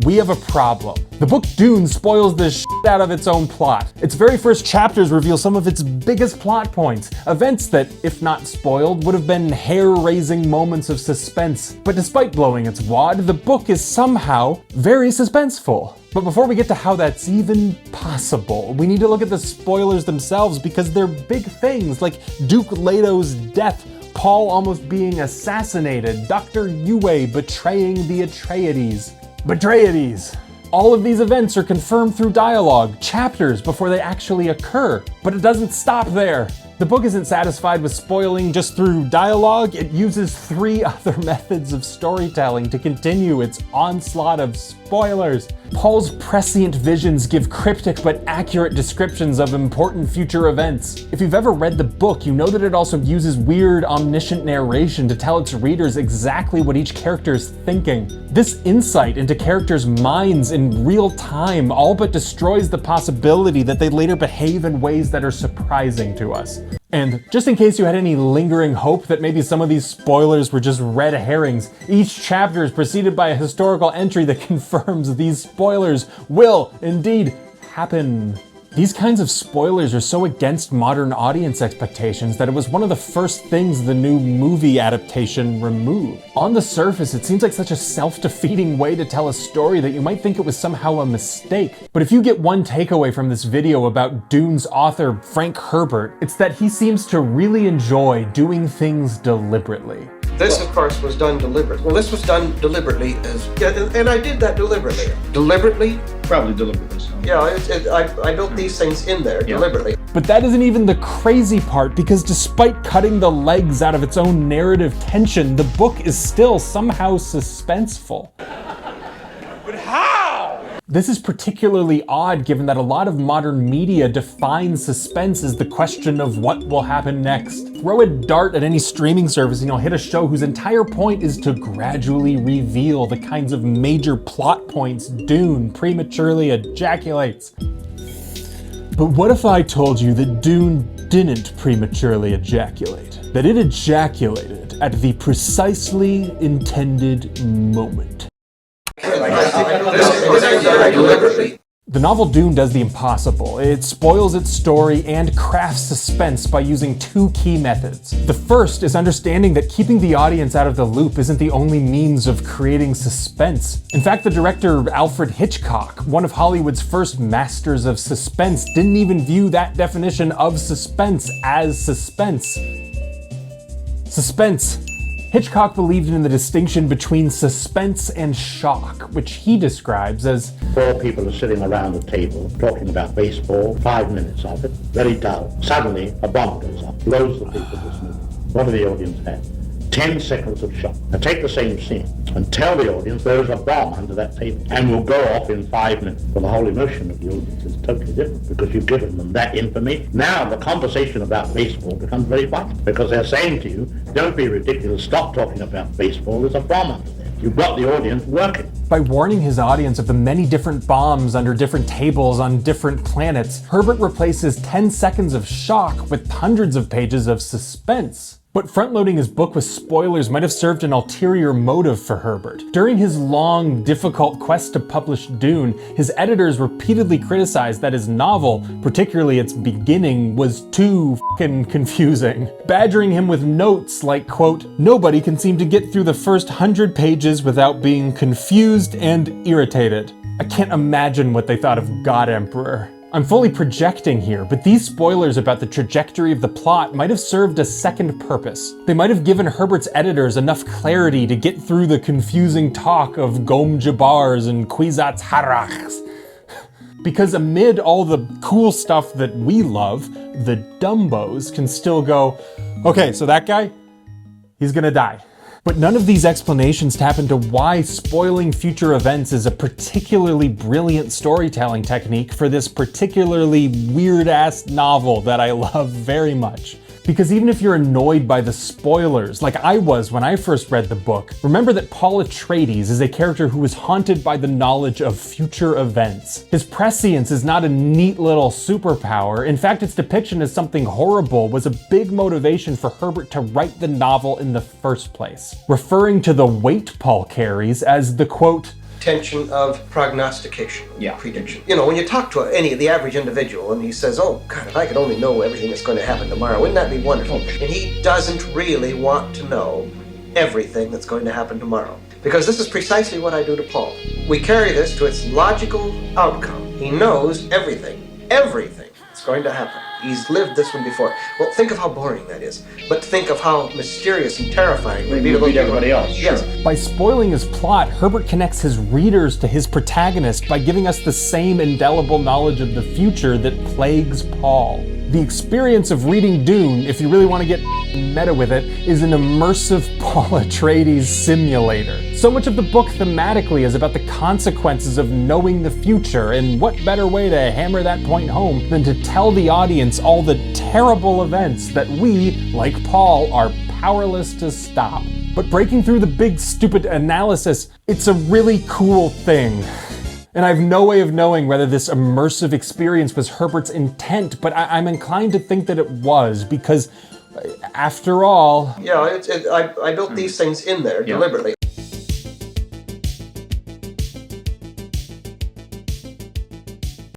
we have a problem. The book Dune spoils the shit out of its own plot. Its very first chapters reveal some of its biggest plot points, events that, if not spoiled, would have been hair-raising moments of suspense. But despite blowing its wad, the book is somehow very suspenseful. But before we get to how that's even possible, we need to look at the spoilers themselves because they're big things like Duke Leto's death, Paul almost being assassinated, Dr. Yue betraying the Atreides. All of these events are confirmed through dialogue, chapters before they actually occur. But it doesn't stop there. The book isn't satisfied with spoiling just through dialogue. It uses 3 other methods of storytelling to continue its onslaught of spoilers. Paul's prescient visions give cryptic but accurate descriptions of important future events. If you've ever read the book, you know that it also uses weird, omniscient narration to tell its readers exactly what each character is thinking. This insight into characters' minds in real time all but destroys the possibility that they later behave in ways that are surprising to us. And just in case you had any lingering hope that maybe some of these spoilers were just red herrings, each chapter is preceded by a historical entry that confirms these spoilers will indeed happen. These kinds of spoilers are so against modern audience expectations that it was one of the first things the new movie adaptation removed. On the surface, it seems like such a self-defeating way to tell a story that you might think it was somehow a mistake. But if you get one takeaway from this video about Dune's author, Frank Herbert, it's that he seems to really enjoy doing things deliberately. This, of course, was done deliberately. Well, this was done deliberately, and I did that deliberately. Deliberately? Probably deliberately. So. Yeah, I built these things in there deliberately. But that isn't even the crazy part, because despite cutting the legs out of its own narrative tension, the book is still somehow suspenseful. But how? This is particularly odd given that a lot of modern media defines suspense as the question of what will happen next. Throw a dart at any streaming service and you'll hit a show whose entire point is to gradually reveal the kinds of major plot points Dune prematurely ejaculates. But what if I told you that Dune didn't prematurely ejaculate? That it ejaculated at the precisely intended moment? The novel Dune does the impossible. It spoils its story and crafts suspense by using 2 key methods. The first is understanding that keeping the audience out of the loop isn't the only means of creating suspense. In fact, the director Alfred Hitchcock, one of Hollywood's first masters of suspense, didn't even view that definition of suspense as suspense. Suspense. Hitchcock believed in the distinction between suspense and shock, which he describes as 4 people are sitting around a table talking about baseball, 5 minutes of it, very dull. Suddenly, a bomb goes off, blows the people to smithereens. What do the audience have? 10 seconds of shock. Now take the same scene and tell the audience there's a bomb under that table and will go off in 5 minutes. Well, the whole emotion of the audience is totally different because you've given them that information. Now the conversation about baseball becomes very vital because they're saying to you, don't be ridiculous, stop talking about baseball, there's a bomb under there. You've got the audience working. By warning his audience of the many different bombs under different tables on different planets, Herbert replaces 10 seconds of shock with hundreds of pages of suspense. But front-loading his book with spoilers might have served an ulterior motive for Herbert. During his long, difficult quest to publish Dune, his editors repeatedly criticized that his novel, particularly its beginning, was too f***ing confusing, badgering him with notes like, quote, "Nobody can seem to get through the first 100 pages without being confused and irritated." I can't imagine what they thought of God Emperor. I'm fully projecting here, but these spoilers about the trajectory of the plot might have served a second purpose. They might have given Herbert's editors enough clarity to get through the confusing talk of Gom Jabars and Kwisatz Haderachs. Because amid all the cool stuff that we love, the Dumbos can still go, okay, so that guy, he's gonna die. But none of these explanations tap into why spoiling future events is a particularly brilliant storytelling technique for this particularly weird-ass novel that I love very much. Because even if you're annoyed by the spoilers, like I was when I first read the book, remember that Paul Atreides is a character who is haunted by the knowledge of future events. His prescience is not a neat little superpower. In fact, its depiction as something horrible was a big motivation for Herbert to write the novel in the first place, referring to the weight Paul carries as the, quote, tension of prognostication, Yeah. prediction. You know, when you talk to the average individual and he says, oh, God, if I could only know everything that's going to happen tomorrow, wouldn't that be wonderful? And he doesn't really want to know everything that's going to happen tomorrow. Because this is precisely what I do to Paul. We carry this to its logical outcome. He knows everything that's going to happen. He's lived this one before. Well, think of how boring that is. But think of how mysterious and terrifying it would be to everybody else. Yes. Sure. By spoiling his plot, Herbert connects his readers to his protagonist by giving us the same indelible knowledge of the future that plagues Paul. The experience of reading Dune, if you really want to get meta with it, is an immersive Paul Atreides simulator. So much of the book thematically is about the consequences of knowing the future, and what better way to hammer that point home than to tell the audience all the terrible events that we, like Paul, are powerless to stop. But breaking through the big stupid analysis, it's a really cool thing. And I have no way of knowing whether this immersive experience was Herbert's intent, but I'm inclined to think that it was, because after all... Yeah, I built these things in there deliberately.